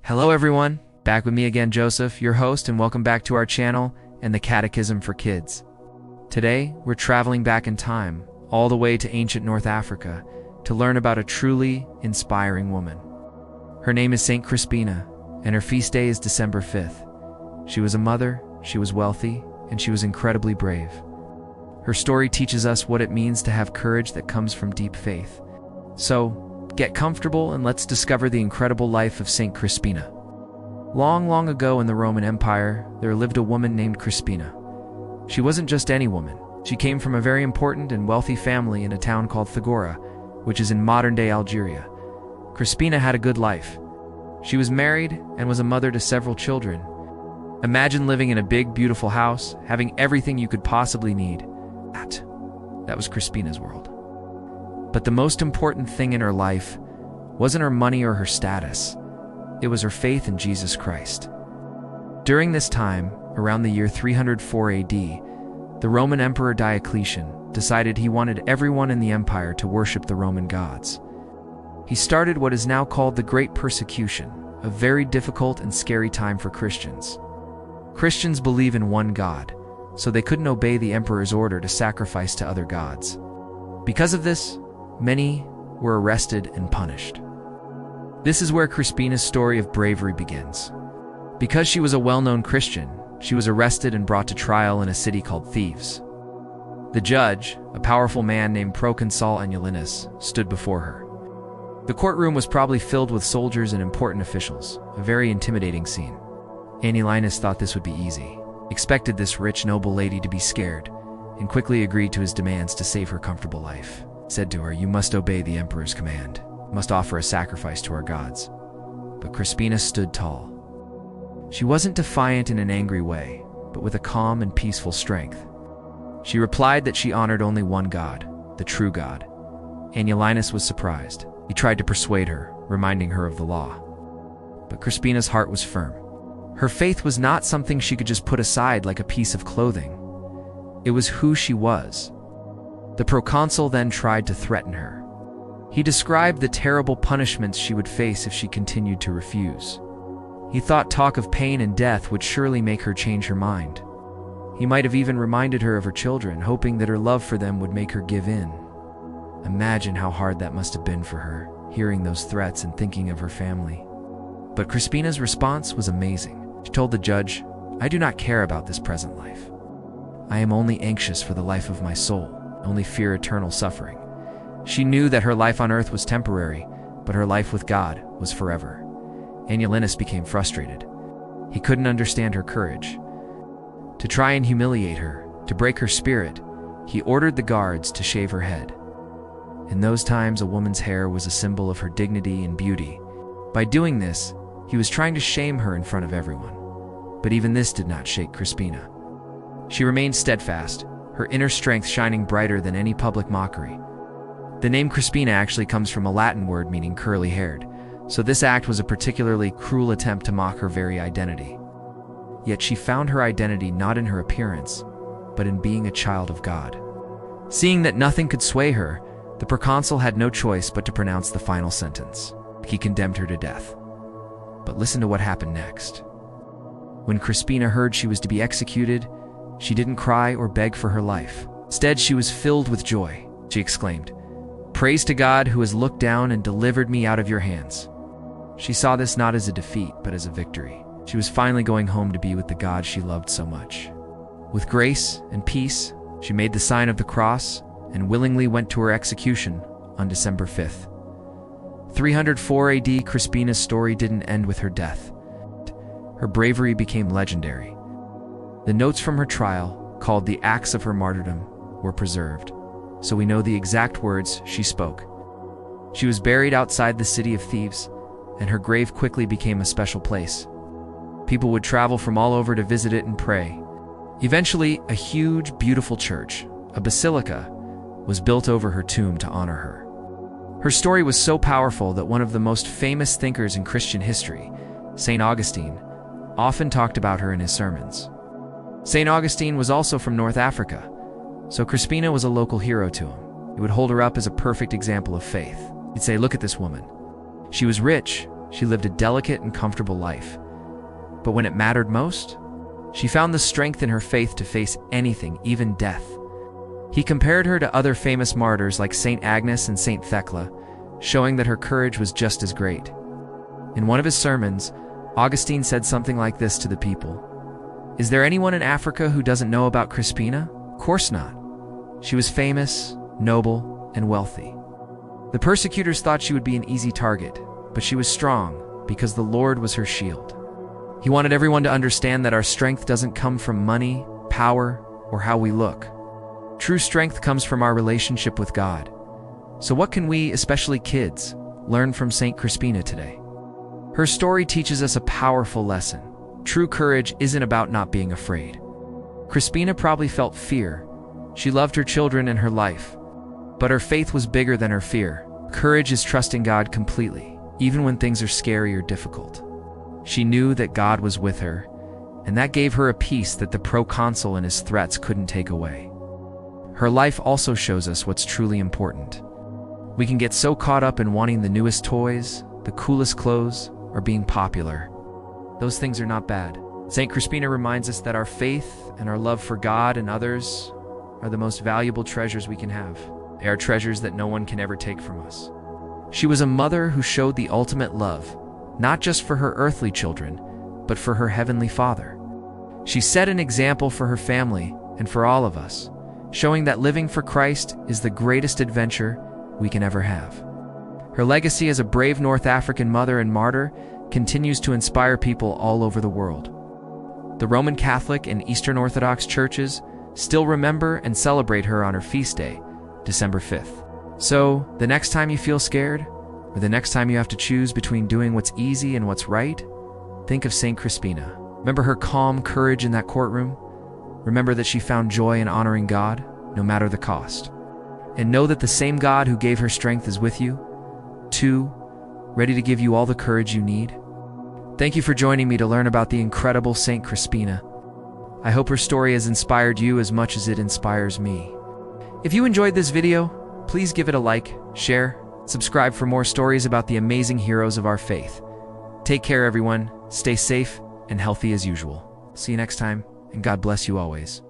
Hello everyone, back with me again, Joseph, your host, and welcome back to our channel and the Catechism for Kids. Today, we're traveling back in time, all the way to ancient North Africa, to learn about a truly inspiring woman. Her name is Saint Crispina, and her feast day is December 5th. She was a mother, she was wealthy, and she was incredibly brave. Her story teaches us what it means to have courage that comes from deep faith. So, get comfortable and let's discover the incredible life of Saint Crispina. Long, long ago in the Roman Empire, there lived a woman named Crispina. She wasn't just any woman. She came from a very important and wealthy family in a town called Thagora, which is in modern-day Algeria. Crispina had a good life. She was married and was a mother to several children. Imagine living in a big, beautiful house, having everything you could possibly need. That was Crispina's world. But the most important thing in her life wasn't her money or her status. It was her faith in Jesus Christ. During this time, around the year 304 AD, the Roman Emperor Diocletian decided he wanted everyone in the empire to worship the Roman gods. He started what is now called the Great Persecution, a very difficult and scary time for Christians. Christians believe in one God, so they couldn't obey the emperor's order to sacrifice to other gods. Because of this, many were arrested and punished. This is where Crispina's story of bravery begins. Because she was a well-known Christian, she was arrested and brought to trial in a city called Thebes. The judge, a powerful man named Proconsul Annulinus, stood before her. The courtroom was probably filled with soldiers and important officials, a very intimidating scene. Annulinus thought this would be easy, expected this rich, noble lady to be scared, and quickly agreed to his demands to save her comfortable life. Said to her, "You must obey the emperor's command, must offer a sacrifice to our gods." But Crispina stood tall. She wasn't defiant in an angry way, but with a calm and peaceful strength. She replied that she honored only one God, the true God. Annulinus was surprised. He tried to persuade her, reminding her of the law. But Crispina's heart was firm. Her faith was not something she could just put aside like a piece of clothing. It was who she was. The proconsul then tried to threaten her. He described the terrible punishments she would face if she continued to refuse. He thought talk of pain and death would surely make her change her mind. He might have even reminded her of her children, hoping that her love for them would make her give in. Imagine how hard that must have been for her, hearing those threats and thinking of her family. But Crispina's response was amazing. She told the judge, "I do not care about this present life. I am only anxious for the life of my soul, only fear eternal suffering." She knew that her life on earth was temporary, but her life with God was forever. Annulinus became frustrated. He couldn't understand her courage. To try and humiliate her, to break her spirit, he ordered the guards to shave her head. In those times, a woman's hair was a symbol of her dignity and beauty. By doing this, he was trying to shame her in front of everyone. But even this did not shake Crispina. She remained steadfast, her inner strength shining brighter than any public mockery. The name Crispina actually comes from a Latin word meaning curly-haired, so this act was a particularly cruel attempt to mock her very identity. Yet she found her identity not in her appearance, but in being a child of God. Seeing that nothing could sway her, the proconsul had no choice but to pronounce the final sentence. He condemned her to death. But listen to what happened next. When Crispina heard she was to be executed, she didn't cry or beg for her life. Instead, she was filled with joy. She exclaimed, "Praise to God who has looked down and delivered me out of your hands." She saw this not as a defeat, but as a victory. She was finally going home to be with the God she loved so much. With grace and peace, she made the sign of the cross and willingly went to her execution on December 5th. 304 AD, Crispina's story didn't end with her death. Her bravery became legendary. The notes from her trial, called the Acts of her martyrdom, were preserved, so we know the exact words she spoke. She was buried outside the city of Thebes, and her grave quickly became a special place. People would travel from all over to visit it and pray. Eventually, a huge, beautiful church, a basilica, was built over her tomb to honor her. Her story was so powerful that one of the most famous thinkers in Christian history, St. Augustine, often talked about her in his sermons. St. Augustine was also from North Africa, so Crispina was a local hero to him. He would hold her up as a perfect example of faith. He'd say, "Look at this woman. She was rich, she lived a delicate and comfortable life. But when it mattered most, she found the strength in her faith to face anything, even death. He compared her to other famous martyrs like Saint Agnes and Saint Thecla, showing that her courage was just as great. In one of his sermons, Augustine said something like this to the people: "Is there anyone in Africa who doesn't know about Crispina? Of course not. She was famous, noble, and wealthy. The persecutors thought she would be an easy target, but she was strong because the Lord was her shield." He wanted everyone to understand that our strength doesn't come from money, power, or how we look. True strength comes from our relationship with God. So what can we, especially kids, learn from Saint Crispina today? Her story teaches us a powerful lesson. True courage isn't about not being afraid. Crispina probably felt fear. She loved her children and her life, but her faith was bigger than her fear. Courage is trusting God completely, even when things are scary or difficult. She knew that God was with her, and that gave her a peace that the proconsul and his threats couldn't take away. Her life also shows us what's truly important. We can get so caught up in wanting the newest toys, the coolest clothes, or being popular. Those things are not bad. Saint Crispina reminds us that our faith and our love for God and others are the most valuable treasures we can have. They are treasures that no one can ever take from us. She was a mother who showed the ultimate love, not just for her earthly children, but for her heavenly Father. She set an example for her family and for all of us, showing that living for Christ is the greatest adventure we can ever have. Her legacy as a brave North African mother and martyr continues to inspire people all over the world. The Roman Catholic and Eastern Orthodox churches still remember and celebrate her on her feast day, December 5th. So, the next time you feel scared, or the next time you have to choose between doing what's easy and what's right, think of Saint Crispina. Remember her calm courage in that courtroom? Remember that she found joy in honoring God, no matter the cost. And know that the same God who gave her strength is with you, too, ready to give you all the courage you need. Thank you for joining me to learn about the incredible Saint Crispina. I hope her story has inspired you as much as it inspires me. If you enjoyed this video, please give it a like, share, subscribe for more stories about the amazing heroes of our faith. Take care, everyone. Stay safe and healthy as usual. See you next time, and God bless you always.